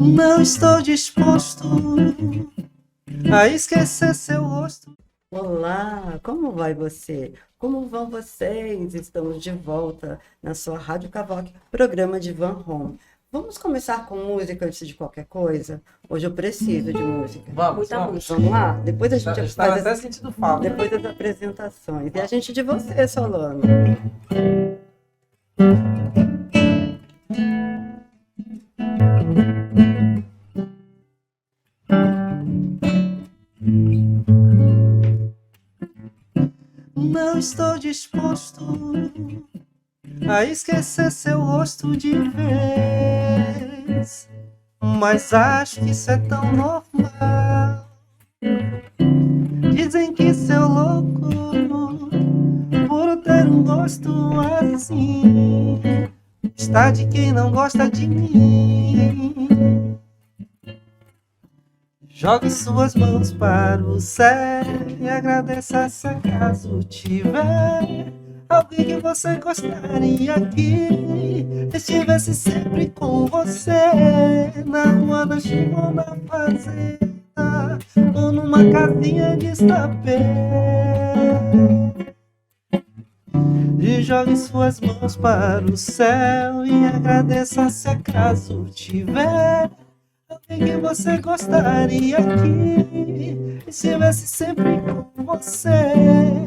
Não estou disposto a esquecer seu rosto. Olá, como vai você? Como vão vocês? Estamos de volta na sua Rádio Cavoque, programa de Van Home. Vamos começar com música antes de qualquer coisa? Hoje eu preciso de música. Vamos. Vamos lá? Depois a gente Estava faz até sentindo falta. depois das apresentações. E a gente de você, Solano. Não estou disposto a esquecer seu rosto de vez, mas acho que isso é tão normal. Dizem que sou louco por ter um gosto assim. Está de quem não gosta de mim. Jogue suas mãos para o céu e agradeça se acaso tiver alguém que você gostaria que estivesse sempre com você, na rua, na chuva ou na fazenda, ou numa casinha de sapê. E jogue suas mãos para o céu e agradeça se acaso tiver alguém que você gostaria que estivesse sempre com você,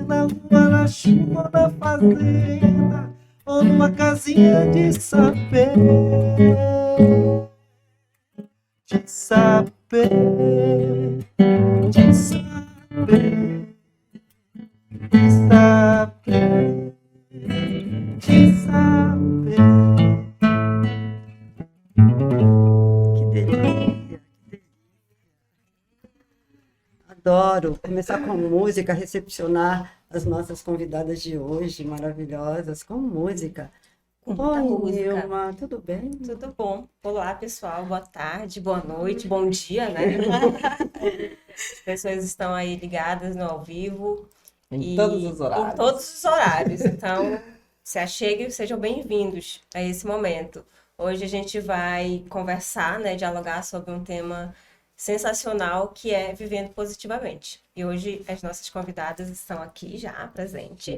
na rua, na chuva, na fazenda, ou numa casinha de sapê. De sapê, de sapê, de sapê, de sapê. Que delícia. Adoro começar com música, recepcionar as nossas convidadas de hoje, maravilhosas, com música. Com muita música. Nilma, tudo bem? Tudo bom? Olá, pessoal. Boa tarde, boa noite, bom dia, né? As pessoas estão aí ligadas no ao vivo. Em todos os horários. Em todos os horários. Então, se acheguem e sejam bem-vindos a esse momento. Hoje a gente vai conversar, né, dialogar sobre um tema sensacional que é vivendo positivamente. E hoje as nossas convidadas estão aqui já presentes.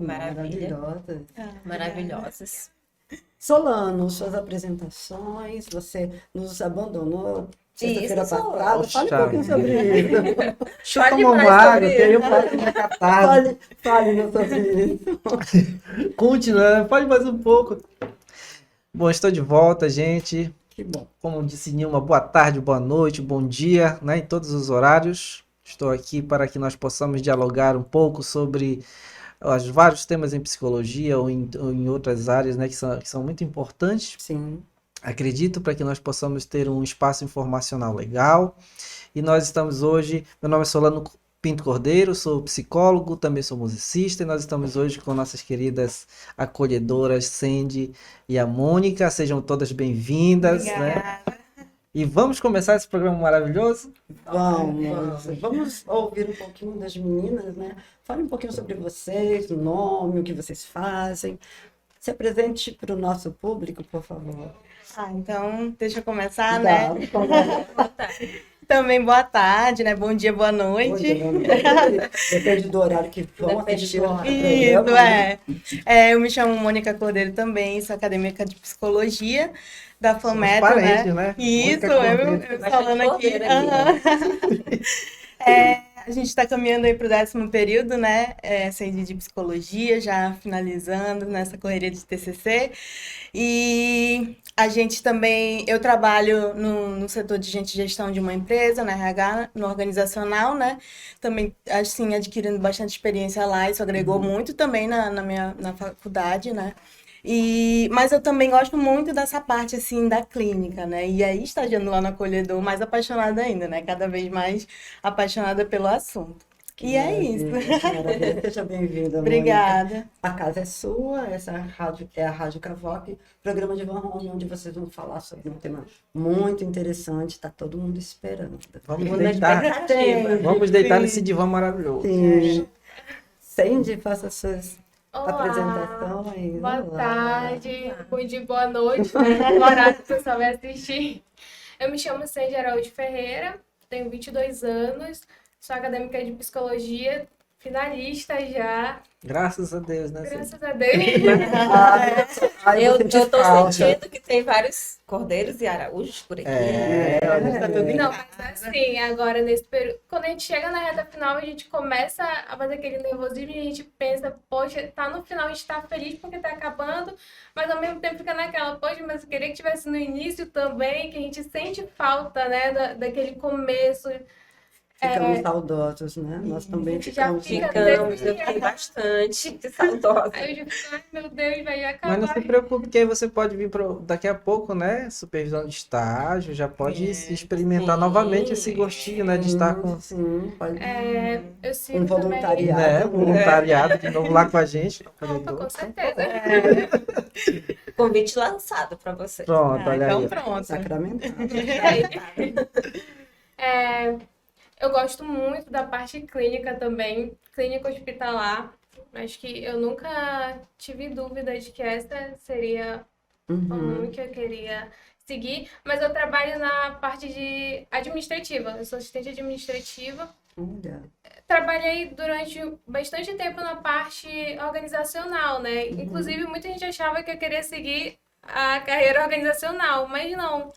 Maravilha. Maravilhosas. Solano, suas apresentações, você nos abandonou sexta-feira Isso, passada. Fale um Poxa pouquinho sobre isso. Deixa eu Fale tomar uma mais água, sobre que aí eu faço minha catarse. Fale sobre isso. Continuando, pode mais um pouco. Bom, estou de volta, gente. Que bom. Como disse Nilma, boa tarde, boa noite, bom dia, né? Em todos os horários. Estou aqui para que nós possamos dialogar um pouco sobre os vários temas em psicologia ou em outras áreas, né? Que são muito importantes. Sim. Acredito para que nós possamos ter um espaço informacional legal. E nós estamos hoje, meu nome é Solano Pinto Cordeiro, sou psicólogo, também sou musicista, e nós estamos hoje com nossas queridas acolhedoras, Sandy e a Mônica. Sejam todas bem-vindas, né? E vamos começar esse programa maravilhoso? Vamos ouvir um pouquinho das meninas, né? Fale um pouquinho sobre vocês, o nome, o que vocês fazem. Se apresente para o nosso público, por favor. Então, deixa eu começar, né? Boa Também boa tarde, né? Bom dia, boa noite. Depende do horário que vão assistir o programa. Isso, eu me chamo Mônica Cordeiro também, sou acadêmica de psicologia da FAMETRO, parentes, né? Isso, Mônica eu falando aqui. A gente está caminhando aí para o 10º período, né? Sendo de psicologia, já finalizando nessa correria de TCC. E a gente também, eu trabalho no setor de gestão de uma empresa, na RH, no organizacional, né? Também, assim, adquirindo bastante experiência lá, isso agregou muito também na faculdade, né? Mas eu também gosto muito dessa parte, assim, da clínica, né? E aí, estagiando lá no acolhedor, mais apaixonada ainda, né? Cada vez mais apaixonada pelo assunto. E é isso. Maravilha. Seja bem-vinda, Obrigada. Mônica. A casa é sua, essa rádio é a Rádio Cavoque, programa de Van Home, onde vocês vão falar sobre um tema muito interessante, está todo mundo esperando. Vamos deitar nesse divã maravilhoso. Sim. Sandy, faça suas Olá, apresentações. boa Olá. tarde, bom dia, boa noite, né? No horário que você vai assistir. Eu me chamo Sandy Araújo Ferreira, tenho 22 anos, sou acadêmica de psicologia, finalista já, Graças a Deus, né? graças a Deus. Ai, Eu vou sentir tô falta. sentindo que tem vários cordeiros e araújos por aqui. Olha, Tá tudo em Não, casa. mas assim, agora nesse período, quando a gente chega na reta final, a gente começa a fazer aquele nervosismo e a gente pensa, poxa, tá no final, a gente tá feliz porque tá acabando, mas ao mesmo tempo fica naquela, poxa, mas eu queria que tivesse no início também, que a gente sente falta, né, daquele começo. Ficamos saudosos, né? Nós também Já ficamos. fica Ficamos, eu fiquei bastante saudosa. Aí eu já fico, ai meu Deus, vai mas não acabar. se preocupe, que aí você pode vir daqui a pouco, né? Supervisão de estágio, já pode experimentar sim. novamente esse gostinho, né? De estar com, Sim, pode. Eu Um sinto também. voluntariado. né, voluntariado de novo lá com a gente. No Opa, corredor. com certeza. Convite lançado para você. Pronto, olha Então aí. pronto. Sacramentado. Eu gosto muito da parte clínica também, clínica hospitalar. Acho que eu nunca tive dúvida de que essa seria o Uhum. rumo que eu queria seguir, mas eu trabalho na parte de administrativa, eu sou assistente administrativa. Olha. Trabalhei durante bastante tempo na parte organizacional, né? Inclusive, muita gente achava que eu queria seguir a carreira organizacional, mas não.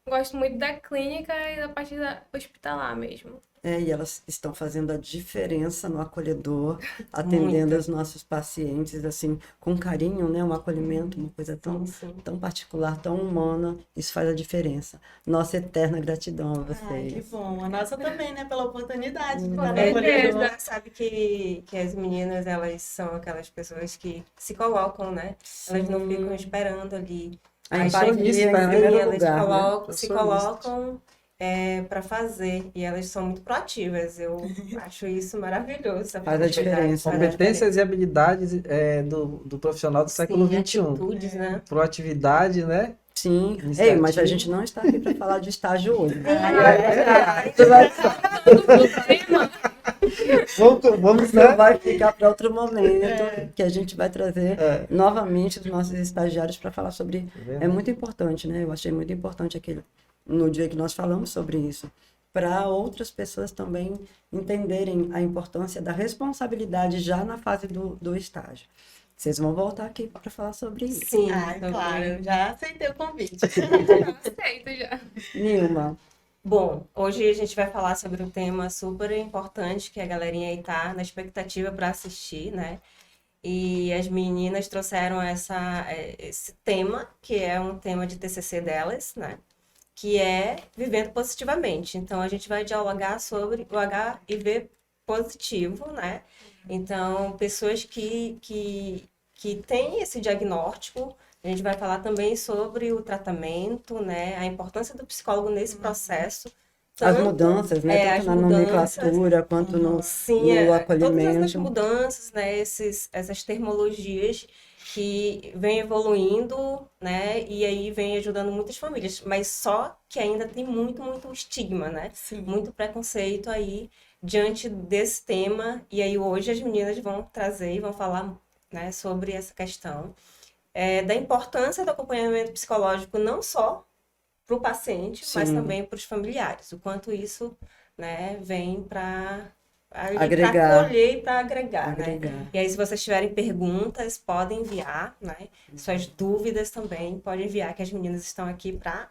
Gosto muito da clínica e da parte hospitalar mesmo. E elas estão fazendo a diferença no acolhedor, atendendo os nossos pacientes, assim, com carinho, né? Um acolhimento, uma coisa tão, Sim. tão particular, tão humana, isso faz a diferença. Nossa eterna gratidão a Ai, que vocês. bom. A nossa também, né? Pela oportunidade de estar no certeza. acolhedor. Sabe que as meninas, elas são aquelas pessoas que se colocam, né? Elas não ficam esperando ali. A As empatia sonista, em né? primeiro elas lugar, né? colocam, Eu se sou isso. colocam para fazer. E elas são muito proativas. Eu acho isso maravilhoso. essa Faz a proatividade, diferença, faz né? a Competências e habilidades do profissional do século Sim, XXI. atitudes, né? Proatividade, né? Sim. Iniciativa. Ei, mas a gente não está aqui para falar de estágio hoje. Vamos, Isso né? vai ficar para outro momento, que a gente vai trazer novamente os nossos estagiários para falar sobre. É muito importante, né? Eu achei muito importante no dia que nós falamos sobre isso, para outras pessoas também entenderem a importância da responsabilidade já na fase do estágio. Vocês vão voltar aqui para falar sobre isso. Sim, Ai, também. claro. Já aceitei o convite. Aceito já. Nilma, Bom, hoje a gente vai falar sobre um tema super importante que a galerinha aí tá na expectativa para assistir, né? E as meninas trouxeram esse tema, que é um tema de TCC delas, né? Que é Vivendo Positivamente. Então, a gente vai dialogar sobre o HIV positivo, né? Então, pessoas que têm esse diagnóstico. A gente vai falar também sobre o tratamento, né? A importância do psicólogo nesse processo. as Tanto- mudanças, né? as Tanto na mudanças, nomenclatura quanto no Sim, no todas acolhimento. essas mudanças, né? Essas termologias que vem evoluindo, né? E aí vem ajudando muitas famílias. Mas só que ainda tem muito, muito estigma, né? Sim. Muito preconceito aí diante desse tema. E aí hoje as meninas vão trazer e vão falar, né, sobre essa questão da importância do acompanhamento psicológico não só para o paciente, mas Sim. também para os familiares. O quanto isso, né, vem para Agregar. acolher e para agregar, né? Agregar. E aí, se vocês tiverem perguntas, podem enviar, né? Suas dúvidas também, podem enviar, que as meninas estão aqui para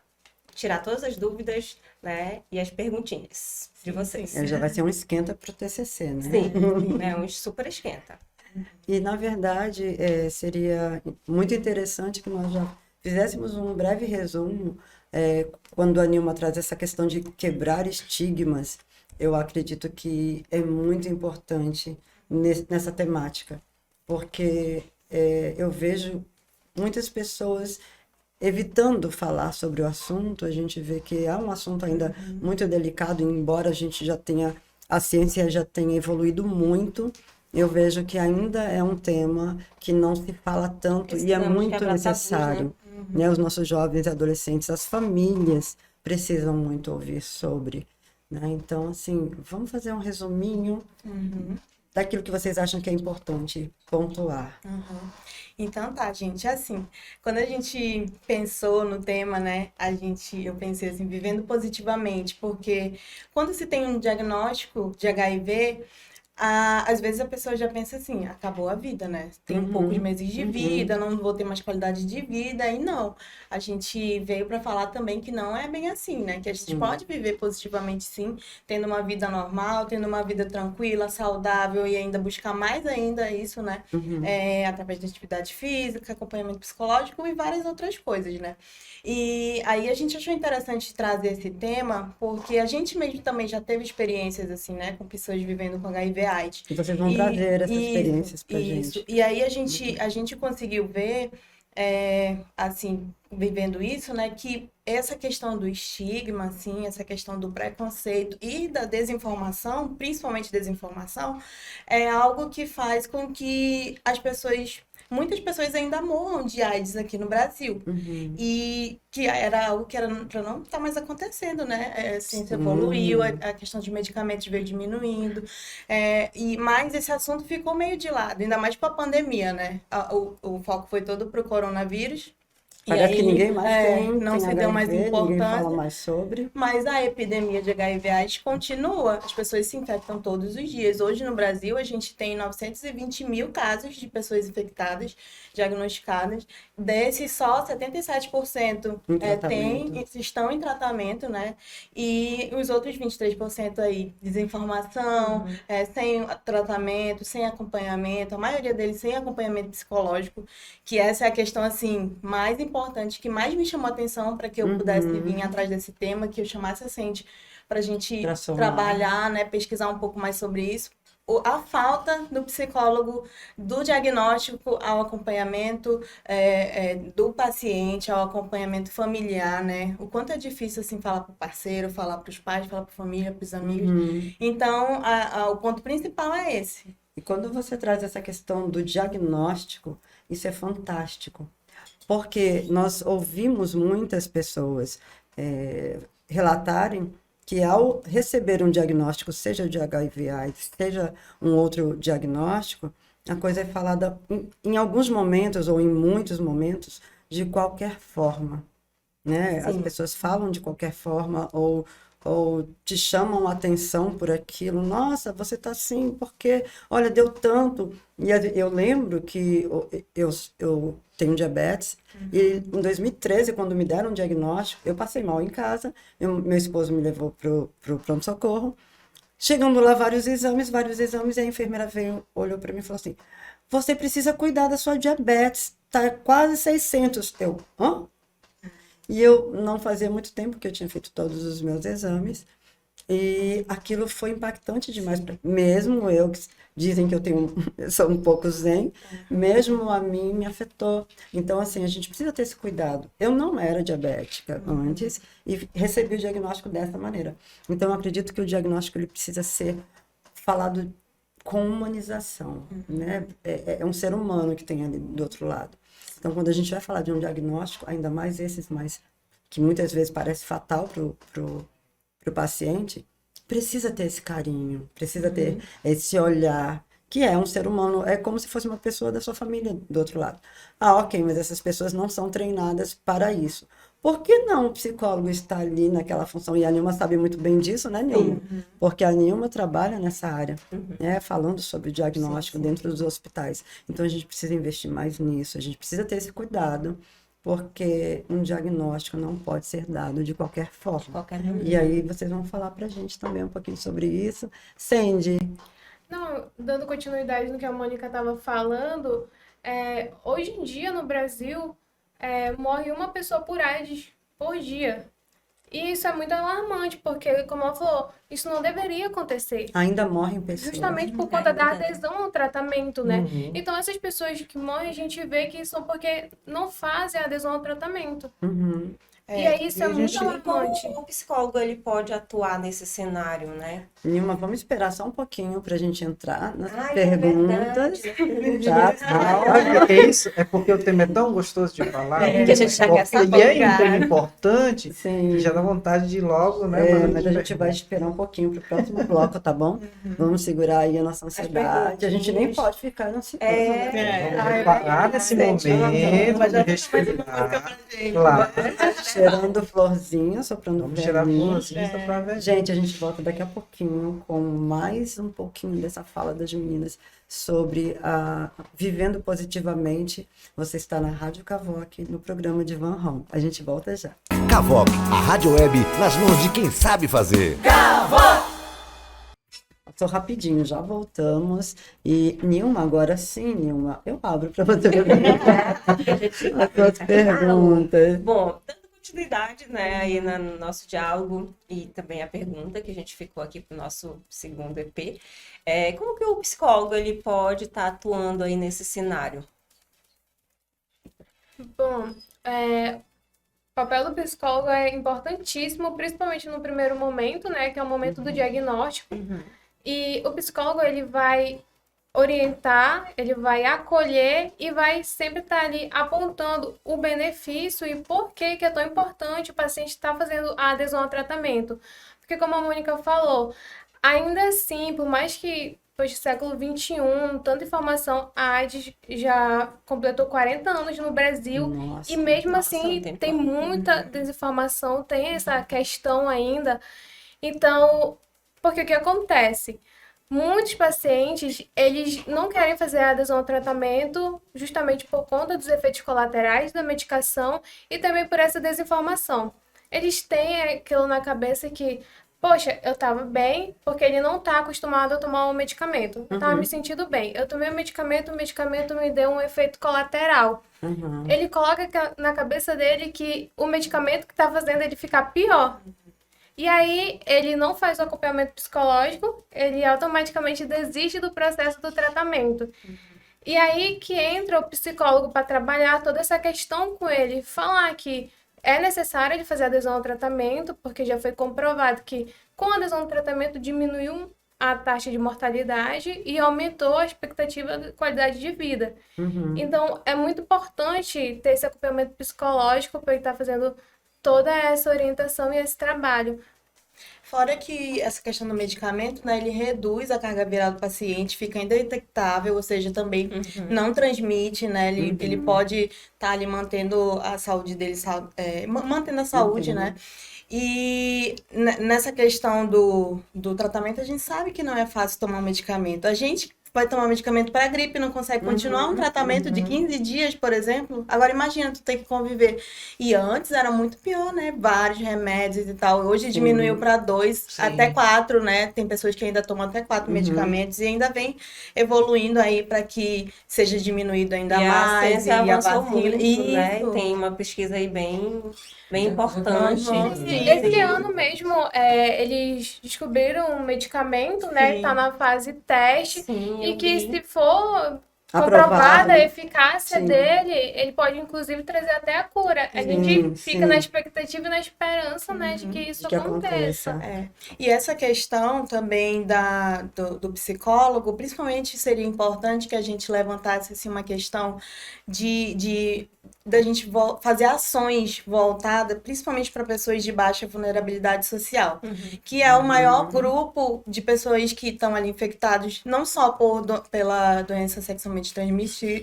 tirar todas as dúvidas, né? E as perguntinhas de vocês. Já vai ser um esquenta para o TCC, né? Sim, é um super esquenta. E, na verdade, seria muito interessante que nós já fizéssemos um breve resumo quando a Nilma traz essa questão de quebrar estigmas. Eu acredito que é muito importante nessa temática, porque eu vejo muitas pessoas evitando falar sobre o assunto. A gente vê que é um assunto ainda muito delicado, embora a ciência já tenha evoluído muito. Eu vejo que ainda é um tema que não se fala tanto e é Precisamos muito quebrar tabus, necessário. Né? Os nossos jovens e adolescentes, as famílias precisam muito ouvir sobre. Né? Então, assim, vamos fazer um resuminho daquilo que vocês acham que é importante pontuar. Uhum. Então tá, gente, assim, quando a gente pensou no tema, né, eu pensei assim, vivendo positivamente, porque quando se tem um diagnóstico de HIV, às vezes a pessoa já pensa assim, acabou a vida, né? Tem poucos meses de vida, não vou ter mais qualidade de vida, e não. A gente veio para falar também que não é bem assim, né? Que a gente pode viver positivamente sim, tendo uma vida normal, tendo uma vida tranquila, saudável e ainda buscar mais ainda isso, né? Através de atividade física, acompanhamento psicológico e várias outras coisas, né? E aí a gente achou interessante trazer esse tema, porque a gente mesmo também já teve experiências assim, né? Com pessoas vivendo com HIV/AIDS. E vocês vão trazer essas experiências pra gente. E aí a gente conseguiu ver, assim, vivendo isso, né, que essa questão do estigma, assim, essa questão do preconceito e da desinformação, principalmente desinformação, é algo que faz com que muitas pessoas ainda morram de AIDS aqui no Brasil. E que era algo que era para não estar mais acontecendo, né? A ciência evoluiu, a questão de medicamentos veio diminuindo, mas esse assunto ficou meio de lado, ainda mais com a pandemia, né? O foco foi todo para o coronavírus. Parece aí, que ninguém mais não se deu mais ninguém importância. fala mais sobre. Mas a epidemia de HIV/AIDS continua, as pessoas se infectam todos os dias. Hoje no Brasil a gente tem 920 mil casos de pessoas infectadas, diagnosticadas. Desses só 77% estão em tratamento, né? E os outros 23% aí, desinformação, sem tratamento, sem acompanhamento, a maioria deles sem acompanhamento psicológico, que essa é a questão assim mais importante, que mais me chamou a atenção para que eu pudesse vir atrás desse tema, que eu chamasse a gente para a gente trabalhar, né, pesquisar um pouco mais sobre isso. A falta do psicólogo, do diagnóstico ao acompanhamento do paciente, ao acompanhamento familiar, né? O quanto é difícil, assim, falar para o parceiro, falar para os pais, falar para a família, para os amigos. Então, o ponto principal é esse. E quando você traz essa questão do diagnóstico, isso é fantástico. Porque nós ouvimos muitas pessoas relatarem que ao receber um diagnóstico, seja de HIV/AIDS, seja um outro diagnóstico, a coisa é falada em alguns momentos ou em muitos momentos de qualquer forma, né? As pessoas falam de qualquer forma ou te chamam a atenção por aquilo. Nossa, você tá assim, porque, olha, deu tanto. E eu lembro que eu tenho diabetes, e em 2013, quando me deram um diagnóstico, eu passei mal em casa, meu esposo me levou pro pronto-socorro. Chegando lá, vários exames, e a enfermeira olhou para mim e falou assim, você precisa cuidar da sua diabetes, tá quase 600. Hã? E eu não fazia muito tempo que eu tinha feito todos os meus exames, e aquilo foi impactante demais para mim. Mesmo eu, que dizem que eu sou um pouco zen, mesmo a mim me afetou. Então, assim, a gente precisa ter esse cuidado. Eu não era diabética antes e recebi o diagnóstico dessa maneira. Então, eu acredito que o diagnóstico ele precisa ser falado com humanização, né? É um ser humano que tem ali do outro lado. Então, quando a gente vai falar de um diagnóstico, ainda mais esses que muitas vezes parece fatal pro paciente, precisa ter esse carinho, precisa ter esse olhar, que é um ser humano, é como se fosse uma pessoa da sua família do outro lado. Ah, ok, mas essas pessoas não são treinadas para isso. Por que não o psicólogo está ali naquela função? E a Nilma sabe muito bem disso, né, Nilma? Porque a Nilma trabalha nessa área, né, falando sobre o diagnóstico dentro dos hospitais. Então, a gente precisa investir mais nisso, a gente precisa ter esse cuidado, porque um diagnóstico não pode ser dado de qualquer forma. E aí, vocês vão falar pra gente também um pouquinho sobre isso. Sandy. Não, dando continuidade no que a Mônica estava falando, hoje em dia no Brasil morre uma pessoa por AIDS por dia. E isso é muito alarmante, porque, como ela falou, isso não deveria acontecer. Ainda morrem pessoas. Justamente por conta da adesão ao tratamento, né? Então, essas pessoas que morrem, a gente vê que são porque não fazem a adesão ao tratamento. E aí isso e é a muito gente- alarmante. Como o psicólogo ele pode atuar nesse cenário, né? Nilma, vamos esperar só um pouquinho para a gente entrar nas Ai, perguntas. é verdade. Tá? Sabe o que é isso? É porque o tema é tão gostoso de falar. Que a gente já quer porque saber. é um tema importante Sim. que já dá vontade de ir logo, né? É, fazer mas a as gente vai perguntas. esperar um pouquinho para o próximo bloco, tá bom? Vamos segurar aí a nossa ansiedade. A gente nem pode ficar ansioso, né? Vamos parar nesse momento, respirar. Claro. Cheirando florzinha, soprando Vamos tirar a velhinha. florzinha pra ver. Gente, a gente volta daqui a pouquinho com mais um pouquinho dessa fala das meninas sobre a Vivendo Positivamente. Você está na Rádio Cavoc, no programa de Van Home. A gente volta já. Cavoc, a rádio web nas mãos de quem sabe fazer. Passou rapidinho, já voltamos. E Nilma, agora sim, Nilma, eu abro para você perguntar as suas perguntas. Bom, dando continuidade, né, aí no nosso diálogo e também a pergunta que a gente ficou aqui para o nosso segundo EP, como que o psicólogo ele pode estar atuando aí nesse cenário? Bom, o papel do psicólogo é importantíssimo, principalmente no primeiro momento, né, que é o momento do diagnóstico. E o psicólogo, ele vai orientar, ele vai acolher e vai sempre estar ali apontando o benefício e por que que é tão importante o paciente estar fazendo a adesão ao tratamento. Porque como a Mônica falou, ainda assim, por mais que depois do século XXI, tanta informação, a AIDS já completou 40 anos no Brasil Nossa. e mesmo Nossa, assim um tempo. tem muita desinformação, tem essa questão ainda. Então, porque o que acontece? Muitos pacientes, eles não querem fazer a adesão ao tratamento justamente por conta dos efeitos colaterais da medicação e também por essa desinformação. Eles têm aquilo na cabeça que, poxa, eu estava bem porque ele não está acostumado a tomar o medicamento. Eu estava me sentindo bem. Eu tomei o medicamento me deu um efeito colateral. Uhum. Ele coloca na cabeça dele que o medicamento que está fazendo ele ficar pior. E aí, ele não faz o acompanhamento psicológico, ele automaticamente desiste do processo do tratamento. E aí que entra o psicólogo para trabalhar toda essa questão com ele, falar que é necessário ele fazer adesão ao tratamento, porque já foi comprovado que com a adesão ao tratamento diminuiu a taxa de mortalidade e aumentou a expectativa de qualidade de vida. Então, é muito importante ter esse acompanhamento psicológico para ele estar fazendo toda essa orientação e esse trabalho. Fora que essa questão do medicamento, né, ele reduz a carga viral do paciente, fica indetectável, ou seja, também não transmite, né, ele pode estar ali mantendo a saúde dele, mantendo a saúde, né, e nessa questão do tratamento, a gente sabe que não é fácil tomar um medicamento. A gente vai tomar medicamento para gripe, não consegue continuar um tratamento de 15 dias, por exemplo. Agora imagina tu ter que conviver. E antes era muito pior, né? Vários remédios e tal. Hoje diminuiu para 2, até 4, né? Tem pessoas que ainda tomam até 4 medicamentos e ainda vem evoluindo aí para que seja diminuído ainda E a mais. ciência E a avançou vacina. muito, né? Isso. Tem uma pesquisa aí bem importante. Esse ano mesmo, eles descobriram um medicamento, né, que está na fase teste, Sim, e eu que vi. se for Aprovado. comprovada a eficácia Sim. dele, ele pode inclusive trazer até a cura. A gente fica na expectativa e na esperança, né, de que isso Que aconteça. aconteça. E essa questão também do psicólogo, principalmente seria importante que a gente levantasse assim, uma questão da gente fazer ações voltadas principalmente para pessoas de baixa vulnerabilidade social, que é o maior grupo de pessoas que estão ali infectados, não só pela doença sexualmente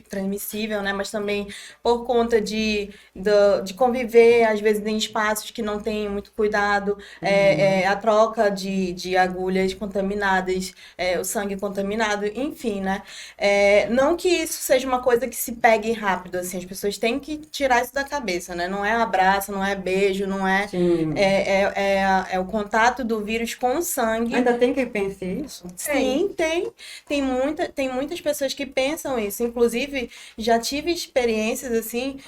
transmissível, né, mas também por conta de conviver, às vezes, em espaços que não têm muito cuidado, a troca de agulhas contaminadas, o sangue contaminado, enfim, né? Não que isso seja uma coisa que se pegue rápido, assim, as pessoas têm que tirar isso da cabeça, né? Não é abraço, não é beijo, não é... Sim. É o contato do vírus com o sangue. Ainda tem quem pense isso? Sim, tem. Tem muitas pessoas que pensam isso. Inclusive, já tive experiências, assim,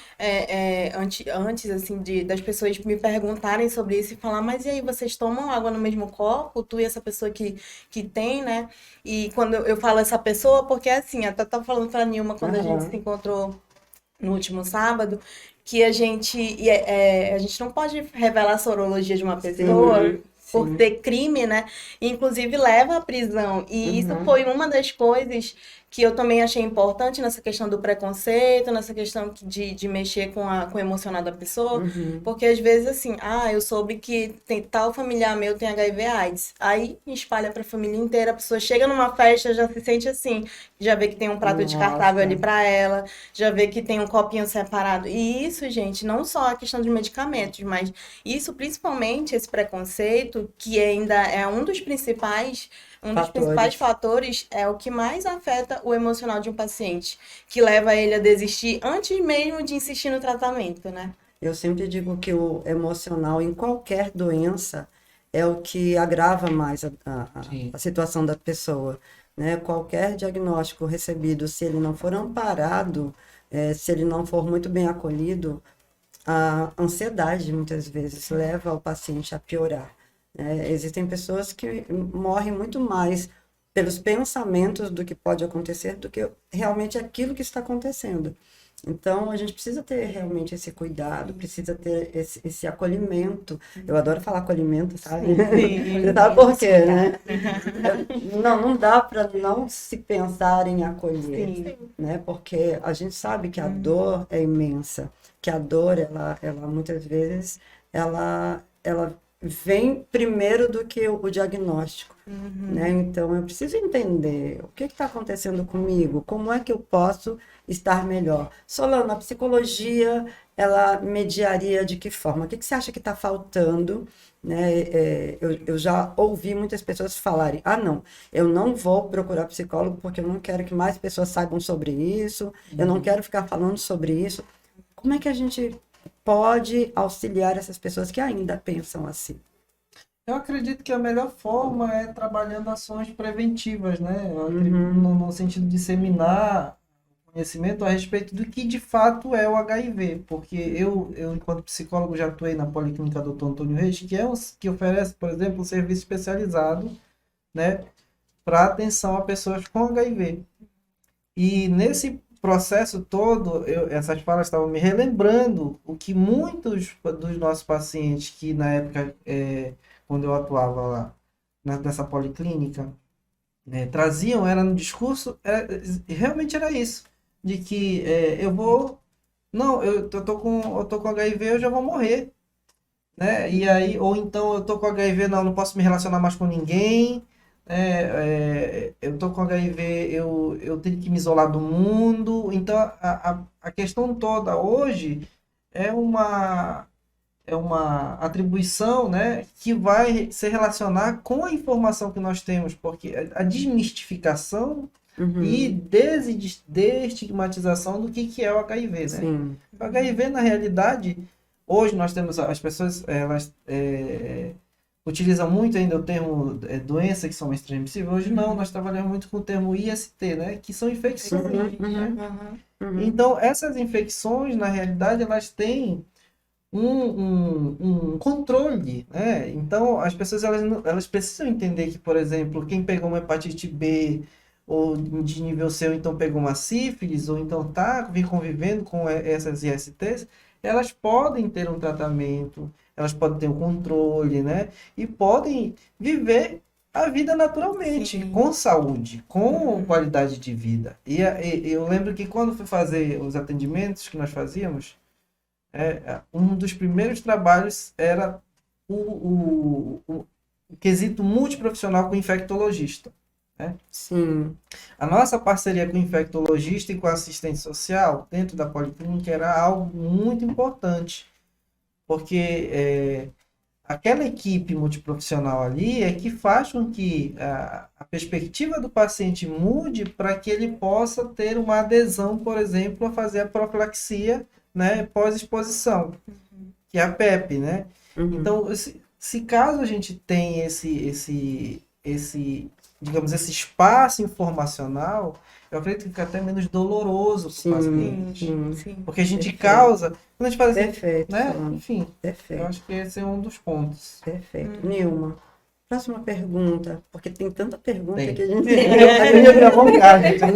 antes assim, das pessoas me perguntarem sobre isso e falar, mas e aí, vocês tomam água no mesmo copo? Tu e essa pessoa que tem, né? E quando eu falo essa pessoa, porque assim, até tava falando pra Nilma quando a gente se encontrou no último sábado, que a gente não pode revelar a sorologia de uma pessoa por sim. ter crime, né? Inclusive leva à prisão. E isso foi uma das coisas que eu também achei importante nessa questão do preconceito, nessa questão de mexer com o emocional da pessoa, porque às vezes assim, eu soube que tem tal familiar meu tem HIV/AIDS, aí espalha para a família inteira, a pessoa chega numa festa, já se sente assim, já vê que tem um prato descartável ali para ela, já vê que tem um copinho separado. E isso, gente, não só a questão de medicamentos, mas isso principalmente esse preconceito, que ainda é um dos principais fatores é o que mais afeta o emocional de um paciente, que leva ele a desistir antes mesmo de insistir no tratamento, né? Eu sempre digo que o emocional em qualquer doença é o que agrava mais a situação da pessoa, né? Qualquer diagnóstico recebido, se ele não for amparado, se ele não for muito bem acolhido, a ansiedade muitas vezes leva o paciente a piorar. Existem pessoas que morrem muito mais pelos pensamentos do que pode acontecer do que realmente aquilo que está acontecendo. Então, a gente precisa ter realmente esse cuidado, precisa ter esse acolhimento. Eu adoro falar acolhimento, sabe? Você sabe por quê, né? Não dá para não se pensar em acolher, né? Porque a gente sabe que a dor é imensa, que a dor, ela muitas vezes, ela vem primeiro do que o diagnóstico, né? Então, eu preciso entender o que está acontecendo comigo, como é que eu posso estar melhor. Solano, a psicologia, ela mediaria de que forma? O que você acha que está faltando? Né? Eu já ouvi muitas pessoas falarem, não, eu não vou procurar psicólogo porque eu não quero que mais pessoas saibam sobre isso, eu não quero ficar falando sobre isso. Como é que a gente pode auxiliar essas pessoas que ainda pensam assim? Eu acredito que a melhor forma é trabalhando ações preventivas, né? Eu acredito no sentido de disseminar conhecimento a respeito do que de fato é o HIV, porque eu enquanto psicólogo já atuei na Policlínica Dr. Antônio Reis, que oferece, por exemplo, um serviço especializado, né, para atenção a pessoas com HIV. E nesse processo todo, essas falas estavam me relembrando o que muitos dos nossos pacientes que na época, quando eu atuava lá nessa policlínica, traziam, era no discurso, realmente era isso, de que eu tô com HIV, eu já vou morrer, né? E aí, ou então eu tô com HIV, não posso me relacionar mais com ninguém, eu tô com HIV, eu tenho que me isolar do mundo. Então, a questão toda hoje é uma atribuição, né, que vai se relacionar com a informação que nós temos, porque a desmistificação e desestigmatização do que é o HIV, né? Sim. O HIV, na realidade, hoje nós temos, as pessoas, elas utilizam muito ainda o termo doença que são mais transmissíveis. Hoje não, nós trabalhamos muito com o termo IST, né, que são infecções. Né? Então, essas infecções, na realidade, elas têm um controle, né? Então, as pessoas elas precisam entender que, por exemplo, quem pegou uma hepatite B ou de nível C, ou então pegou uma sífilis, ou então vem convivendo com essas ISTs, elas podem ter um tratamento, elas podem ter um controle, né? E podem viver a vida naturalmente, com saúde, com qualidade de vida. E eu lembro que quando fui fazer os atendimentos que nós fazíamos, um dos primeiros trabalhos era o quesito multiprofissional com infectologista. Né? Sim. A nossa parceria com o infectologista e com a assistente social dentro da policlínica era algo muito importante, porque aquela equipe multiprofissional ali é que faz com que a perspectiva do paciente mude para que ele possa ter uma adesão, por exemplo, a fazer a profilaxia, né, pós-exposição, que é a PEP, né? Então, se caso a gente tem esse digamos, esse espaço informacional, eu acredito que fica até menos doloroso para o paciente. Sim. Porque a gente causa... Quando a gente faz assim, Perfeito. né? Enfim, Perfeito. eu acho que esse é um dos pontos. Perfeito. Nilma, Próxima pergunta, porque tem tanta pergunta Tem. que a gente Eu ia gravar um carro, gente. Tem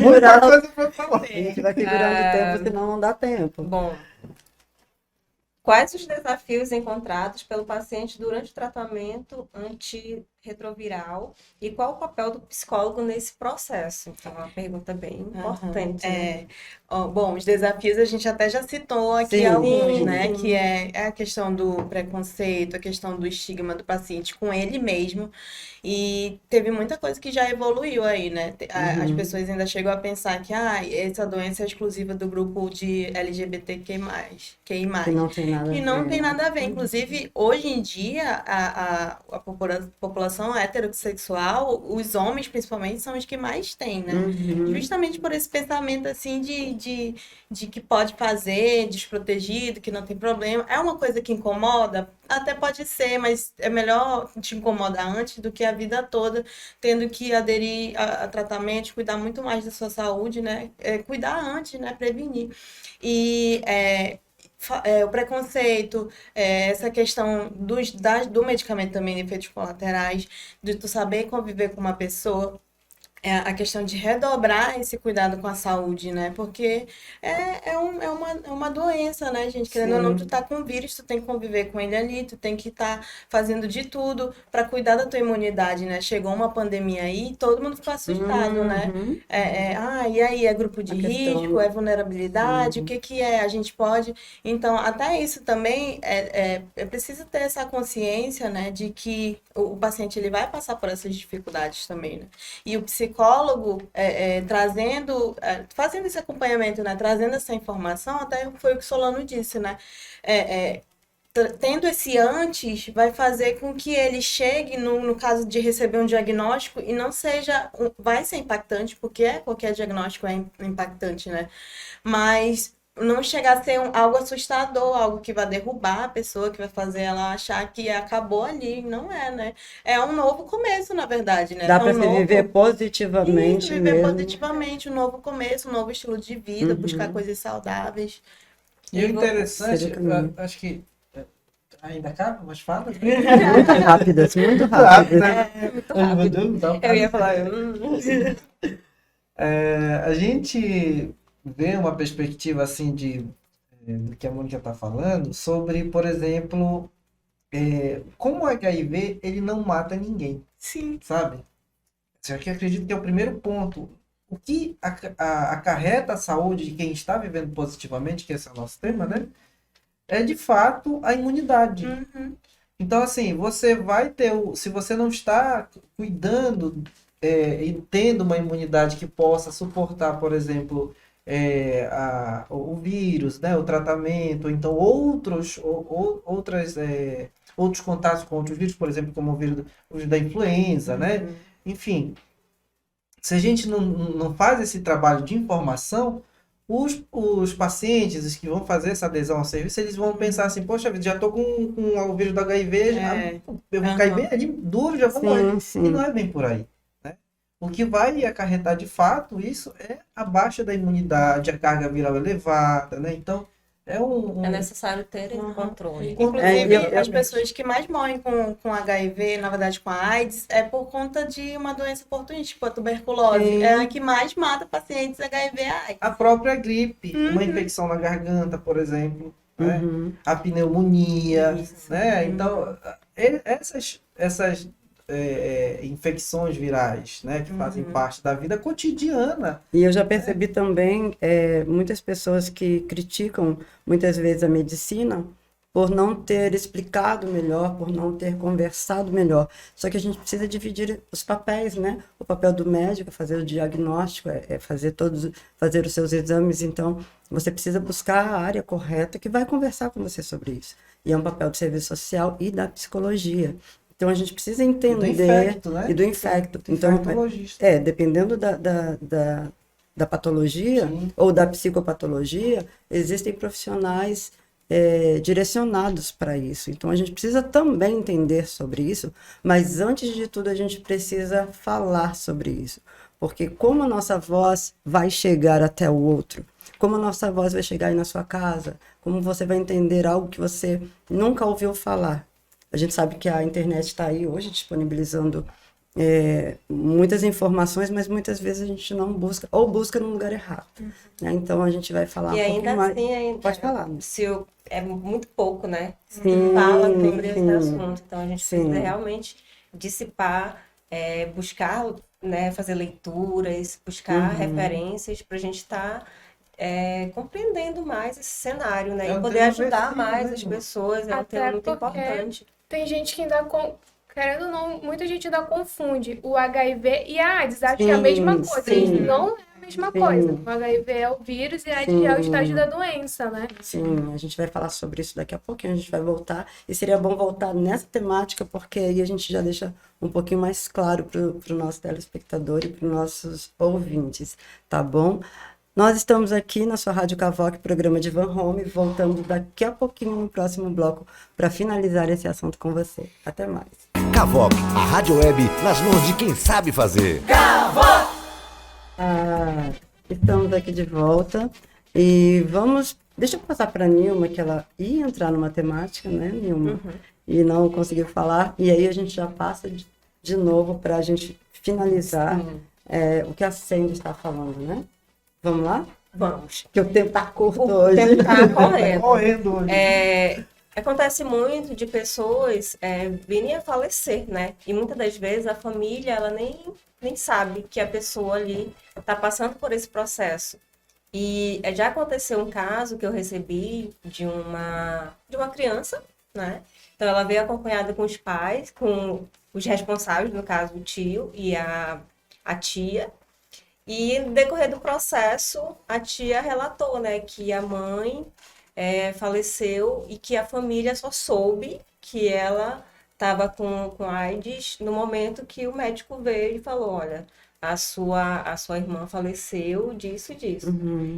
muita coisa pra falar. a gente vai segurando o tempo, senão não dá tempo. Bom, quais os desafios encontrados pelo paciente durante o tratamento antirretroviral e qual o papel do psicólogo nesse processo? Então, é uma pergunta bem importante, né? Bom, os desafios a gente até já citou aqui Sim. alguns, né? Sim. Que é a questão do preconceito, a questão do estigma do paciente com ele mesmo. E teve muita coisa que já evoluiu aí, né? As pessoas ainda chegam a pensar que essa doença é exclusiva do grupo de LGBTQI+. Que não tem nada a E não ver. tem nada a ver. Inclusive, hoje em dia, a população heterossexual, os homens principalmente, são os que mais têm, né? Justamente por esse pensamento assim de que pode fazer, desprotegido, que não tem problema. É uma coisa que incomoda? Até pode ser, mas é melhor te incomodar antes do que a vida toda tendo que aderir a tratamentos, cuidar muito mais da sua saúde, né? Cuidar antes, né? Prevenir. E o preconceito, essa questão do medicamento também, efeitos colaterais, de tu saber conviver com uma pessoa, a questão de redobrar esse cuidado com a saúde, né? Porque é uma doença, né, gente? Querendo ou não, tu tá com o vírus, tu tem que conviver com ele ali, tu tem que estar fazendo de tudo para cuidar da tua imunidade, né? Chegou uma pandemia aí, todo mundo ficou assustado, né? E aí, é grupo de A questão- risco, é vulnerabilidade, o que que é? A gente pode... Então, até isso também, é preciso ter essa consciência, né, de que o paciente, ele vai passar por essas dificuldades também, né? E o psicólogo, fazendo esse acompanhamento, né? Trazendo essa informação, até foi o que Solano disse, né? Tendo esse antes, vai fazer com que ele chegue, no caso de receber um diagnóstico, e não seja... Vai ser impactante, porque qualquer diagnóstico é impactante, né? Mas não chegar a ser algo assustador, algo que vai derrubar a pessoa, que vai fazer ela achar que acabou ali. Não é, né? É um novo começo, na verdade, né? Dá É para um se viver positivamente Isso, viver mesmo. positivamente, um novo começo, um novo estilo de vida, buscar coisas saudáveis. E o interessante, Seria caminho. acho que ainda acaba, mas fala. Muito rápidas, muito Rápido, rápidas. né? Ai, meu Deus, não. Eu ia falar, A gente vê uma perspectiva assim do que a Mônica está falando sobre, por exemplo, como o HIV ele não mata ninguém, Sim. sabe? Isso aqui eu acredito que é o primeiro ponto. O que acarreta a saúde de quem está vivendo positivamente, que esse é o nosso tema, né? É de fato a imunidade. Então, assim, você vai ter, se você não está cuidando e tendo uma imunidade que possa suportar, por exemplo, o vírus, né, o tratamento, ou então outros contatos com outros vírus, por exemplo, como o vírus da influenza, né? Enfim, se a gente não faz esse trabalho de informação, os pacientes que vão fazer essa adesão ao serviço, eles vão pensar assim, poxa vida, já estou com o vírus do HIV, eu vou cair bem ali, duro, já vou morrer. Sim. E não é bem por aí, né? O que vai acarretar de fato isso é a baixa da imunidade, a carga viral elevada, né? Então, é necessário ter esse controle. Inclusive, eu- as pessoas que mais morrem com HIV, na verdade com a AIDS, é por conta de uma doença oportunista, tipo a tuberculose. Sim. É a que mais mata pacientes HIV e AIDS. a própria gripe, uma infecção na garganta, por exemplo, né? A pneumonia, Isso. né? Então, essas infecções virais, né, que fazem parte da vida cotidiana. E eu já percebi também muitas pessoas que criticam muitas vezes a medicina por não ter explicado melhor, por não ter conversado melhor. Só que a gente precisa dividir os papéis, né? O papel do médico é fazer o diagnóstico, fazer os seus exames. Então, você precisa buscar a área correta que vai conversar com você sobre isso. E é um papel do serviço social e da psicologia. Então, a gente precisa entender... do infecto, né? E do infecto. Do Então, infectologista. dependendo da patologia Sim. ou da psicopatologia, existem profissionais direcionados para isso. Então, a gente precisa também entender sobre isso, mas antes de tudo, a gente precisa falar sobre isso. Porque como a nossa voz vai chegar até o outro, como a nossa voz vai chegar aí na sua casa, como você vai entender algo que você nunca ouviu falar. A gente sabe que a internet está aí hoje disponibilizando muitas informações, mas muitas vezes a gente não busca, ou busca no lugar errado, né? Então a gente vai falar E um ainda pouquinho mais. assim, ainda, Pode falar. é muito pouco, né? Sim, Fala sobre esse sim, assunto. Então a gente sim. precisa realmente dissipar, buscar, né, fazer leituras, buscar referências para a gente estar compreendendo mais esse cenário, né? É E um poder tema ajudar versível, mais né, as Ju? pessoas. É um Até tema muito porque importante. tem gente que ainda, querendo ou não, muita gente ainda confunde o HIV e a AIDS. Acha que é a mesma Sim, coisa. sim. Não é a mesma Sim. coisa. O HIV é o vírus e a AIDS é o estágio Sim. da doença, né? Sim, a gente vai falar sobre isso daqui a pouquinho, a gente vai voltar. E seria bom voltar nessa temática, porque aí a gente já deixa um pouquinho mais claro para o nosso telespectador e para os nossos ouvintes, tá bom? Nós estamos aqui na sua Rádio Cavoc, programa de Van Home, voltando daqui a pouquinho no próximo bloco para finalizar esse assunto com você. Até mais. Cavoc, a rádio web nas mãos de quem sabe fazer. Estamos aqui de volta e vamos. Deixa eu passar para a Nilma, que ela ia entrar numa temática, né, Nilma? E não conseguiu falar, e aí a gente já passa de novo para a gente finalizar o que a Sandy está falando, né? Vamos lá? Vamos. Que o tempo está curto O hoje. tempo tá correndo. Correndo hoje. Acontece muito de pessoas virem a falecer, né? E muitas das vezes a família, ela nem sabe que a pessoa ali está passando por esse processo. E já aconteceu um caso que eu recebi de uma criança, né? Então ela veio acompanhada com os pais, com os responsáveis, no caso o tio e a tia. E no decorrer do processo, a tia relatou, né, que a mãe faleceu e que a família só soube que ela estava com AIDS no momento que o médico veio e falou, olha, a sua irmã faleceu disso e disso.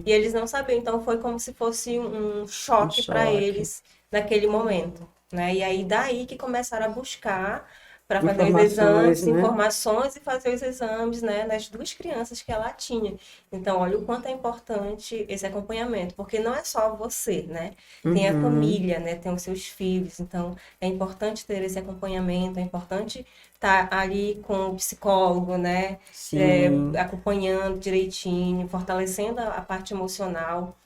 E eles não sabiam, então foi como se fosse um choque para choque. eles naquele momento, né? E aí daí que começaram a buscar para fazer os Informações, exames, né? informações e fazer os exames, né, nas duas crianças que ela tinha. Então, olha o quanto é importante esse acompanhamento, porque não é só você, né? Tem a família, né? Tem os seus filhos. Então, é importante ter esse acompanhamento, é importante estar ali com o psicólogo, né? Sim. Acompanhando direitinho, fortalecendo a parte emocional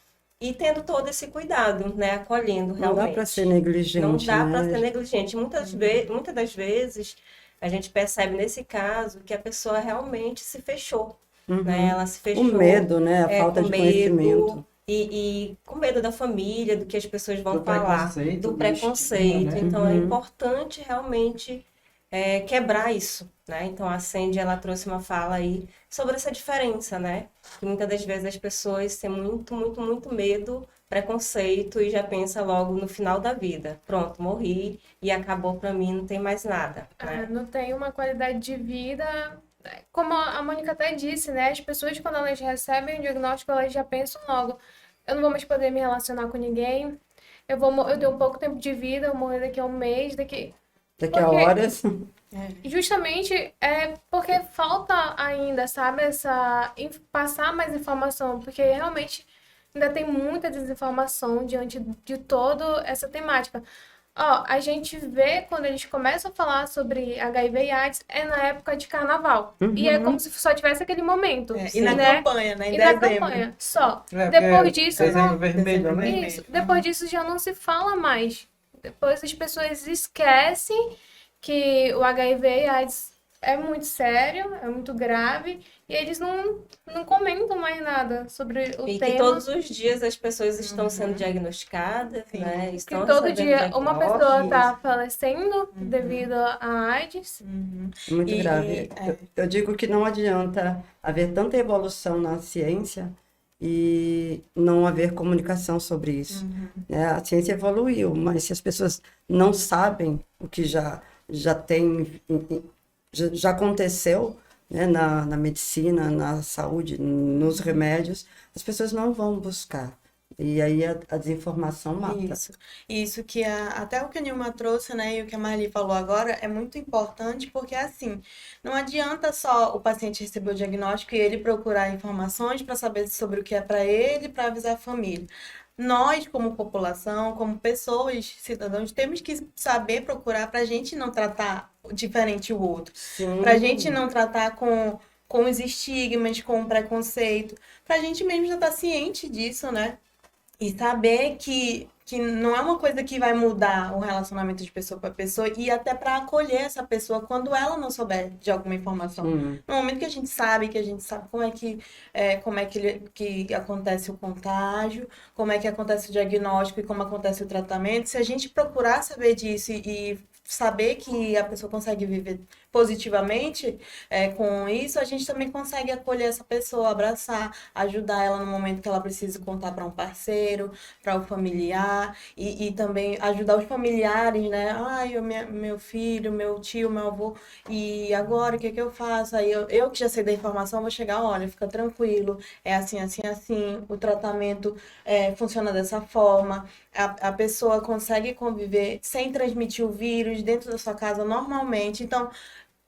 e tendo todo esse cuidado, né? Acolhendo Não realmente. dá para ser negligente, Não dá né? para ser negligente. Muitas das vezes, a gente percebe nesse caso que a pessoa realmente se fechou, né? Ela se fechou. O medo, né? A falta com de medo, conhecimento. E com medo da família, do que as pessoas vão Do falar, preconceito, do do preconceito. estigma, né? Então, é importante realmente quebrar isso, né? Então, a Sandy, ela trouxe uma fala aí sobre essa diferença, né? Que muitas das vezes as pessoas têm muito, muito, muito medo, preconceito e já pensa logo no final da vida. Pronto, morri e acabou para mim, não tem mais nada, né? Não tem uma qualidade de vida. Como a Mônica até disse, né? As pessoas, quando elas recebem o diagnóstico, elas já pensam logo: eu não vou mais poder me relacionar com ninguém, eu tenho pouco tempo de vida, eu vou morrer daqui a um mês, Daqui a Porque- horas. Justamente porque falta ainda, sabe, passar mais informação, porque realmente ainda tem muita desinformação diante de toda essa temática. Ó, a gente vê quando eles começam a falar sobre HIV e AIDS na época de carnaval. E é como se só tivesse aquele momento. E na né? campanha, né? Em E na dezembro. campanha, só. Porque Depois disso, Dezembro não. vermelho, né? Isso. Depois disso já não se fala mais. Depois as pessoas esquecem que o HIV e a AIDS é muito sério, é muito grave, e eles não comentam mais nada sobre o E tema. que todos os dias as pessoas estão sendo diagnosticadas, né? Que Estão todo recebendo dia uma pessoa diagnósticos. está falecendo devido à AIDS. Muito E- grave. Eu digo que não adianta haver tanta evolução na ciência e não haver comunicação sobre isso, né? A ciência evoluiu, mas se as pessoas não sabem o que já tem, já aconteceu, né, na medicina, na saúde, nos remédios, as pessoas não vão buscar. E aí a desinformação mata. Isso que até o que a Nilma trouxe, né, e o que a Marli falou agora é muito importante, porque assim, não adianta só o paciente receber o diagnóstico e ele procurar informações para saber sobre o que é para ele, para avisar a família. nós, como população, como pessoas, cidadãos, temos que saber procurar para a gente não tratar diferente o outro. Sim. Para a gente não tratar com os estigmas, com o preconceito. Para a gente mesmo já estar ciente disso, né? E saber que não é uma coisa que vai mudar o relacionamento de pessoa para pessoa e até para acolher essa pessoa quando ela não souber de alguma informação. No momento que a gente sabe como é que acontece o contágio, como é que acontece o diagnóstico e como acontece o tratamento, se a gente procurar saber disso e saber que a pessoa consegue viver positivamente com isso, a gente também consegue acolher essa pessoa, abraçar, ajudar ela no momento que ela precisa contar para um parceiro, para o familiar, e também ajudar os familiares, né? Ai, meu filho, meu tio, meu avô, e agora o que que eu faço? Aí eu que já sei da informação, vou chegar, olha, fica tranquilo, é assim, assim, assim, o tratamento funciona dessa forma, a pessoa consegue conviver sem transmitir o vírus dentro da sua casa normalmente, então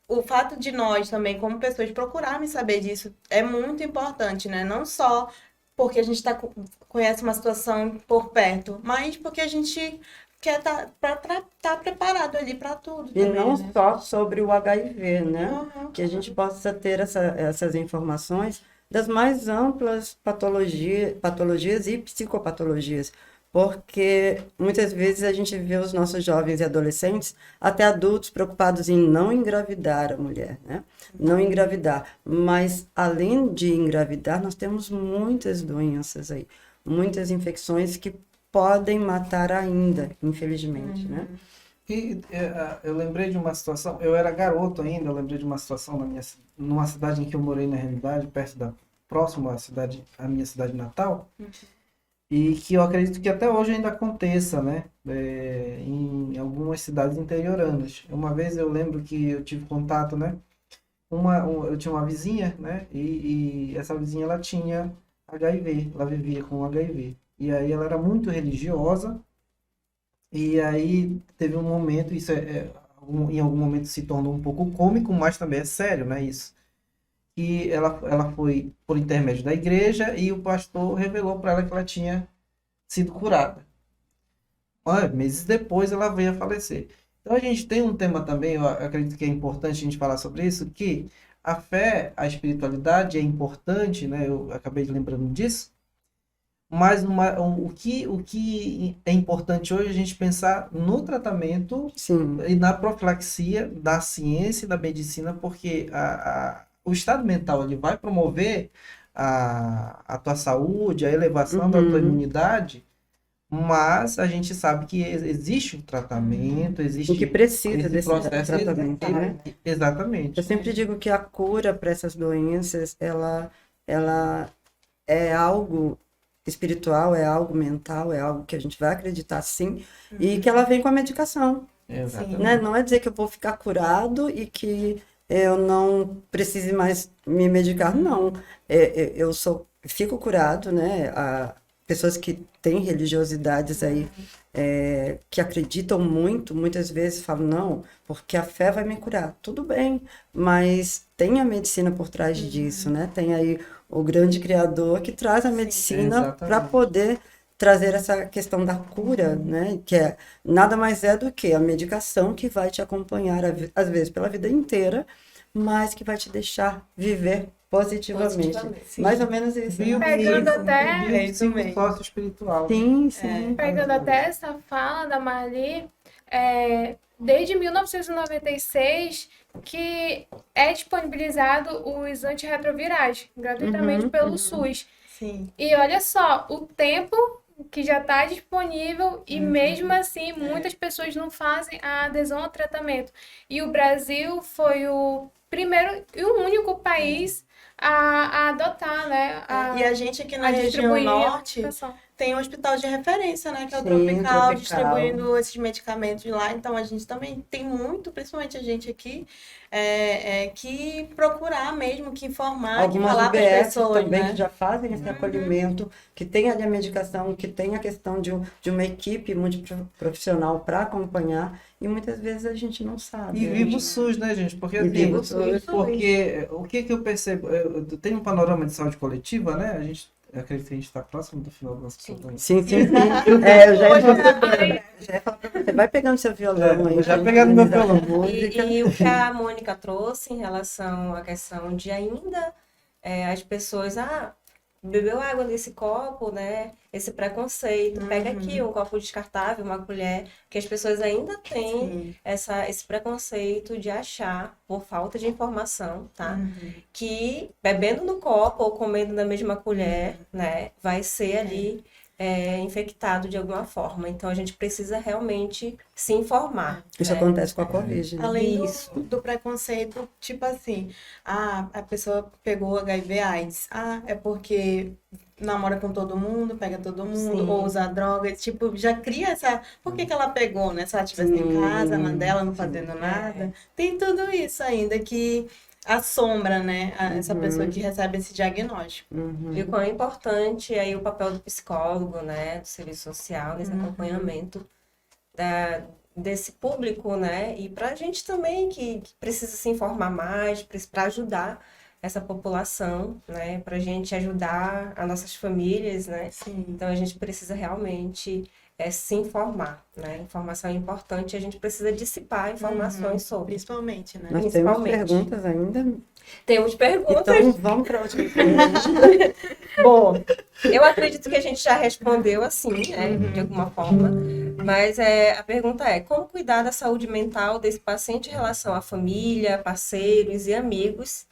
o fato de nós também, como pessoas, procurarmos saber disso é muito importante, né? Não só porque a gente conhece uma situação por perto, mas porque a gente quer estar preparado ali para tudo E também, não né? só sobre o HIV, né? Uhum. Que a gente possa ter essas informações das mais amplas patologias e psicopatologias, porque muitas vezes a gente vê os nossos jovens e adolescentes, até adultos, preocupados em não engravidar a mulher, né? Não engravidar. Mas, além de engravidar, nós temos muitas doenças aí, muitas infecções que podem matar ainda, infelizmente, né? E eu lembrei de uma situação, eu era garoto ainda, eu lembrei de uma situação numa cidade em que eu morei na realidade, próximo à minha cidade natal, e que eu acredito que até hoje ainda aconteça, né? Em algumas cidades interioranas. Uma vez eu lembro que eu tive contato, né? Eu tinha uma vizinha, né? E essa vizinha, ela tinha HIV, ela vivia com HIV. E aí ela era muito religiosa, e aí teve um momento, em algum momento se tornou um pouco cômico, mas também é sério, né? Isso. E ela foi por intermédio da igreja e o pastor revelou para ela que ela tinha sido curada. Meses depois ela veio a falecer. Então a gente tem um tema também, eu acredito que é importante a gente falar sobre isso, que a fé, a espiritualidade é importante, né? Eu acabei lembrando disso, mas o que é importante hoje é a gente pensar no tratamento Sim. e na profilaxia da ciência e da medicina, porque o estado mental ele vai promover a tua saúde, a elevação da tua imunidade, mas a gente sabe que existe um tratamento, existe O que precisa esse desse processo. tratamento, né? Exatamente. Eu sempre digo que a cura para essas doenças, ela é algo espiritual, é algo mental, é algo que a gente vai acreditar sim, e que ela vem com a medicação, Exatamente. né? Não é dizer que eu vou ficar curado e que eu não precise mais me medicar, não. Eu fico curado, né? Pessoas que têm religiosidades aí, que acreditam muito, muitas vezes falam, não, porque a fé vai me curar. Tudo bem, mas tem a medicina por trás disso, né? Tem aí o grande Criador que traz a medicina para Exatamente. poder trazer essa questão da cura, né? Que nada mais é do que a medicação que vai te acompanhar, às vezes, pela vida inteira, mas que vai te deixar viver positivamente. Positivamente, Mais ou menos isso. Né? Pegando até- É isso mesmo. Sócio espiritual. Sim, sim. Pegando até essa fala da Marli, desde 1996 que é disponibilizado os antirretrovirais gratuitamente pelo SUS. Sim. E olha só, o tempo que já está disponível e mesmo assim muitas pessoas não fazem a adesão ao tratamento. E o Brasil foi o primeiro e o único país a adotar, né? E a gente aqui na a região distribuir a norte medicação. tem um hospital de referência, né? Que é o Sim, Tropical, Tropical. distribuindo esses medicamentos lá. Então a gente também tem muito, principalmente a gente aqui, que procurar mesmo, que informar, que Algumas falar para as UBS pessoas, também né? que já fazem esse acolhimento, que tem ali a medicação, que tem a questão de uma equipe multiprofissional para acompanhar, e muitas vezes a gente não sabe. E né? viva o SUS, né, gente? Porque E assim, viva o SUS. porque o que eu percebo, eu tenho um panorama de saúde coletiva, né? A gente Eu acredito que a gente está próximo do final do nosso programa. Sim, sim, sim. Eu já ia falar pra você. Vai pegando seu violão aí. Vou já pra pegar no meu finalizar a violão. música. E o que a Mônica trouxe em relação à questão de ainda as pessoas, bebeu água nesse copo, né? Esse preconceito. Pega aqui um copo descartável, uma colher, que as pessoas ainda têm esse preconceito de achar, por falta de informação, tá? Que bebendo no copo ou comendo na mesma colher, né? Vai ser ali infectado de alguma forma. Então a gente precisa realmente se informar. Isso né? acontece com a Covid, né? Além Isso. do preconceito, tipo assim, a pessoa pegou HIV/AIDS. É porque namora com todo mundo, pega todo mundo, Sim. ou usa drogas. Tipo, já cria essa. Por que ela pegou, né? Se ela estivesse em casa, na dela, não fazendo nada. Tem tudo isso ainda que assombra, né? Essa pessoa que recebe esse diagnóstico. E o quão é importante aí o papel do psicólogo, né, do serviço social, nesse acompanhamento desse público, né, e para a gente também que precisa se informar mais, para ajudar essa população, né, para a gente ajudar as nossas famílias, né, Sim. então a gente precisa realmente se informar, né, informação é importante, a gente precisa dissipar informações sobre. Principalmente, né? Nós temos Principalmente. perguntas ainda. Temos perguntas. Então, vamos para a última pergunta. Bom, eu acredito que a gente já respondeu assim, né, de alguma forma, mas a pergunta é: como cuidar da saúde mental desse paciente em relação à família, parceiros e amigos?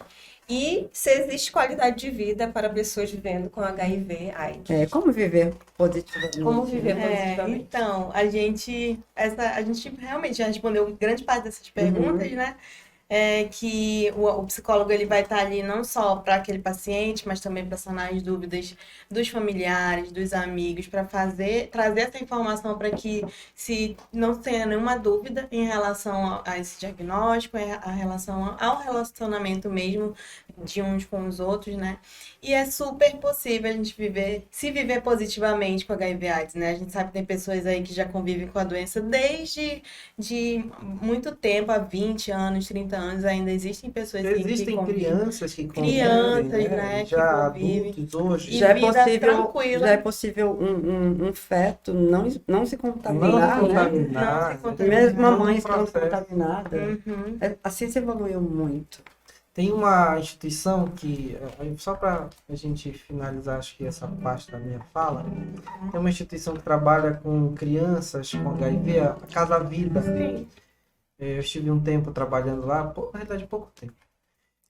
E se existe qualidade de vida para pessoas vivendo com HIV/AIDS? Como viver positivamente? Como viver positivamente? Então, a gente realmente já respondeu grande parte dessas perguntas, né? Que o psicólogo ele vai estar ali não só para aquele paciente, mas também para sanar as dúvidas dos familiares, dos amigos, para trazer essa informação para que se não tenha nenhuma dúvida em relação a esse diagnóstico, a relação ao relacionamento mesmo de uns com os outros, né? E é super possível a gente se viver positivamente com HIV/AIDS, né? A gente sabe que tem pessoas aí que já convivem com a doença desde muito tempo, há 20 anos, 30 anos, ainda existem pessoas assim, Existem que convivem. crianças que convivem, Crianças, né, que já convivem. adultos hoje. E Já vida tranquila. é possível um feto não se contaminar, Não né? se contaminar. Não se contaminar. Mesmo a Todo mãe um estando processo. contaminada. Assim se evoluiu muito. Tem uma instituição que, só para a gente finalizar, acho que essa parte da minha fala, tem uma instituição que trabalha com crianças com HIV, a Casa Vida. Eu estive um tempo trabalhando lá, na verdade pouco tempo.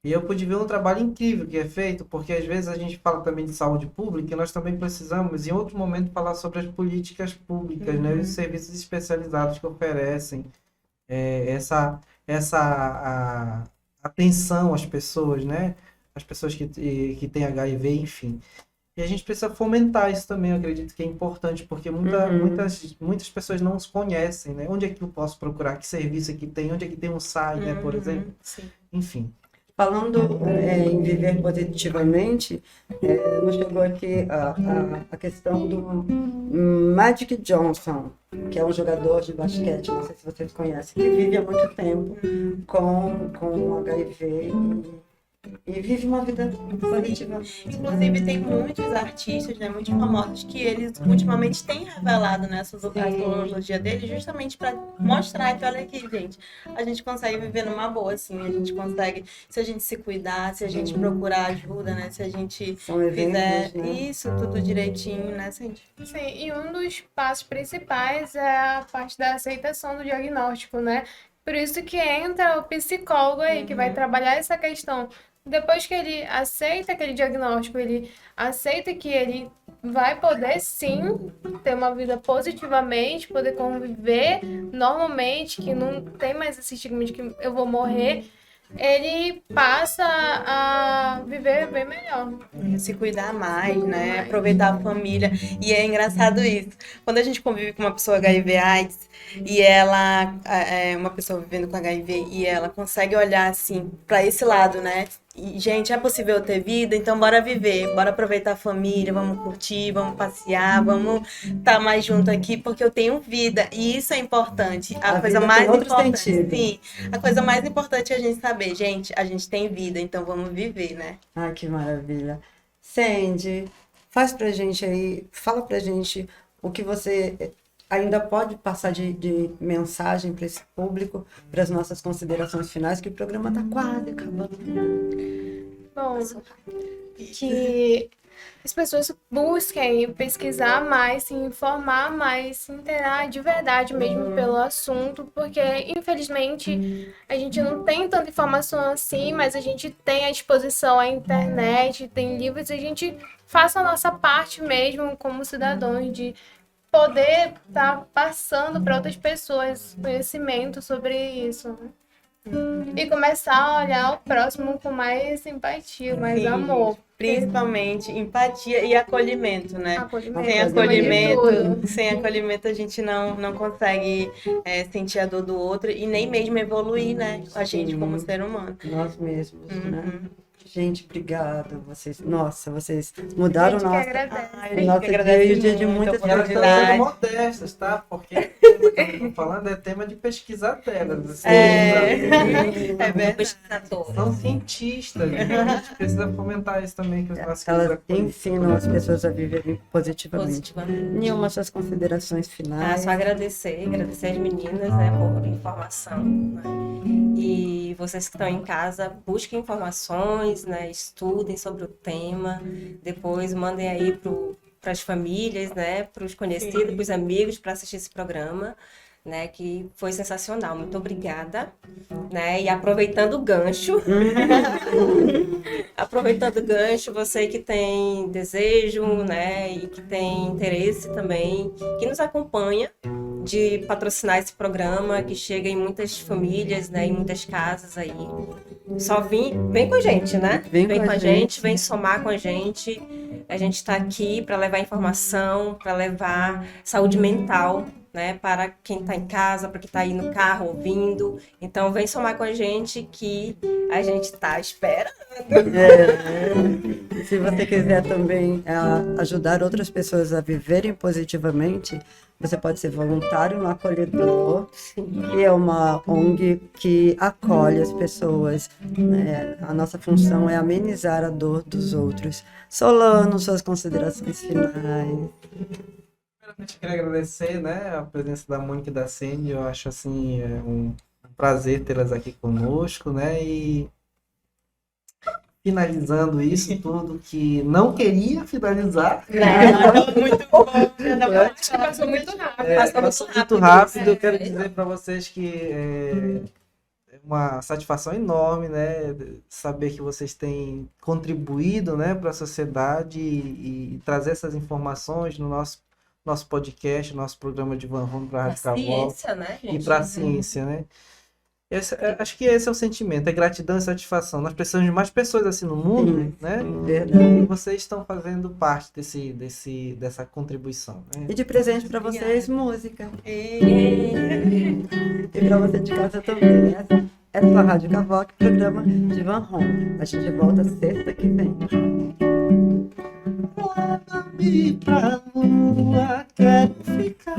E eu pude ver um trabalho incrível que é feito, porque às vezes a gente fala também de saúde pública e nós também precisamos, em outro momento, falar sobre as políticas públicas, né, os serviços especializados que oferecem essa atenção às pessoas, né, as pessoas que têm HIV, enfim. E a gente precisa fomentar isso também, eu acredito que é importante, porque muitas pessoas não os conhecem, né? Onde é que eu posso procurar? Que serviço aqui tem? Onde é que tem um SAI, né, por exemplo? Sim. Enfim. Falando em viver positivamente, nos chegou aqui a questão do Magic Johnson, que é um jogador de basquete, não sei se vocês conhecem, que vive há muito tempo com HIV e vive uma vida positiva. Inclusive, tem muitos artistas, né, muitos famosos, que eles ultimamente têm revelado, né, a cronologia deles justamente para mostrar que, olha aqui, gente, a gente consegue viver numa boa, assim, a gente consegue, se a gente se cuidar, se a gente procurar ajuda, né, se a gente São eventos, fizer né? isso tudo direitinho, né, gente? Sim, e um dos passos principais é a parte da aceitação do diagnóstico, né? Por isso que entra o psicólogo aí, que vai trabalhar essa questão. Depois que ele aceita aquele diagnóstico, ele aceita que ele vai poder sim ter uma vida positivamente, poder conviver normalmente, que não tem mais esse estigma de que eu vou morrer, ele passa a viver bem melhor. Se cuidar mais, né? Aproveitar a família. E é engraçado isso. Quando a gente convive com uma pessoa HIV/AIDS e ela é uma pessoa vivendo com HIV e ela consegue olhar assim para esse lado, né? E, gente, é possível ter vida, então bora viver, bora aproveitar a família, vamos curtir, vamos passear, vamos estar mais junto aqui, porque eu tenho vida. E isso é importante. A coisa vida mais tem outro importante, sentido. sim, a coisa mais importante é a gente saber, gente, a gente tem vida, então vamos viver, né? Ai, que maravilha. Sandy, faz pra gente aí, fala pra gente o que você ainda pode passar de mensagem para esse público, para as nossas considerações finais, que o programa está quase acabando. Bom, que as pessoas busquem pesquisar mais, se informar mais, se inteirar de verdade mesmo pelo assunto, porque infelizmente a gente não tem tanta informação assim, mas a gente tem à disposição a internet, tem livros, e a gente faça a nossa parte mesmo como cidadãos de poder estar passando para outras pessoas conhecimento sobre isso, né? E começar a olhar o próximo com mais simpatia, mais Sim, amor. Principalmente empatia e acolhimento, né? Acolhimento, Sem acima de acolhimento, tudo. sem acolhimento a gente não consegue sentir a dor do outro e nem mesmo evoluir, né? A gente como ser humano. Nós mesmos, né? Uhum. Gente, obrigada. Vocês mudaram A gente que nossa, agradece. Ai, a gente nosso que agradece dia e o dia de muito muitas a E elas estão pessoas. sendo oportunidade. modestas, tá? Porque o tema que eu estou falando é tema de pesquisar delas. Assim, É verdade. Pesquisadora. São cientistas, né? A gente precisa fomentar isso também, que os nossos Elas queridos acolhem. ensinam as pessoas a viverem positivamente. Positivamente. Nilma, suas considerações finais. Só agradecer as meninas, né, por informação, né? E vocês que estão em casa, busquem informações, né, estudem sobre o tema, depois mandem aí para as famílias, né, para os conhecidos, para os amigos, para assistir esse programa, né, que foi sensacional. Muito obrigada, né? E aproveitando o gancho, você que tem desejo, né, e que tem interesse também, que nos acompanha, de patrocinar esse programa, que chega em muitas famílias, né, em muitas casas aí. Só vem com a gente, né? Vem com a gente. Vem somar com a gente. A gente está aqui para levar informação, para levar saúde mental, né, para quem está em casa, para quem está aí no carro ouvindo. Então, vem somar com a gente que a gente está à espera. Se você quiser também ajudar outras pessoas a viverem positivamente, você pode ser voluntário no Acolhedor, que é uma ONG que acolhe as pessoas, né? A nossa função é amenizar a dor dos outros. Solano, suas considerações finais. Primeiramente, queria agradecer, né, a presença da Mônica e da Sandy. Eu acho assim um prazer tê-las aqui conosco, né? E finalizando isso tudo que não queria finalizar. Muito bom. Acho que passou muito rápido. Passou muito rápido. Eu quero dizer para vocês que é uma satisfação enorme, né, saber que vocês têm contribuído, né, para a sociedade e trazer essas informações no nosso podcast, nosso programa de Van Home para a Rádio Cavoque Ciência, né, gente? e para a ciência, né? Acho que esse é o sentimento, é gratidão e satisfação. Nós precisamos de mais pessoas assim no mundo, né? Verdade. E vocês estão fazendo parte dessa contribuição, né? E de presente para vocês, música. E... E para você de casa também. Essa é a Rádio Cavoque, programa de Van Home. A gente volta sexta que vem. Leva-me pra lua, quero ficar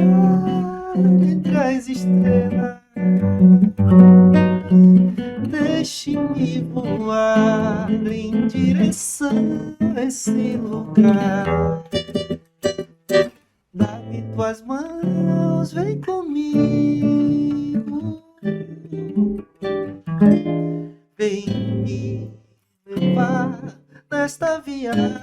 entre as estrelas. Deixe-me voar em direção a esse lugar. Dá-me tuas mãos, vem comigo. Vem me levar nesta viagem.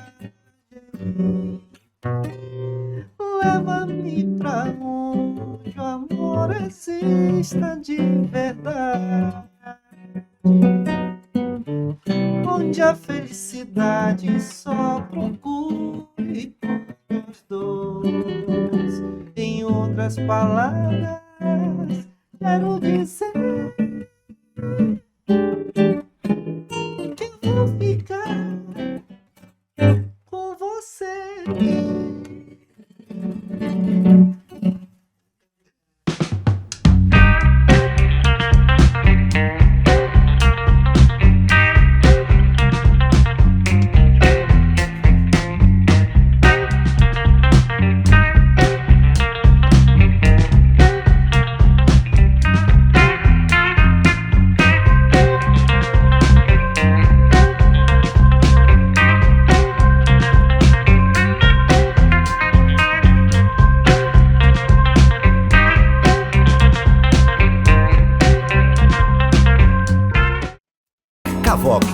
Leva-me pra onde o amor exista de verdade, onde a felicidade só procure os dois. Em outras palavras, quero dizer que eu vou ficar com você. Cavoc,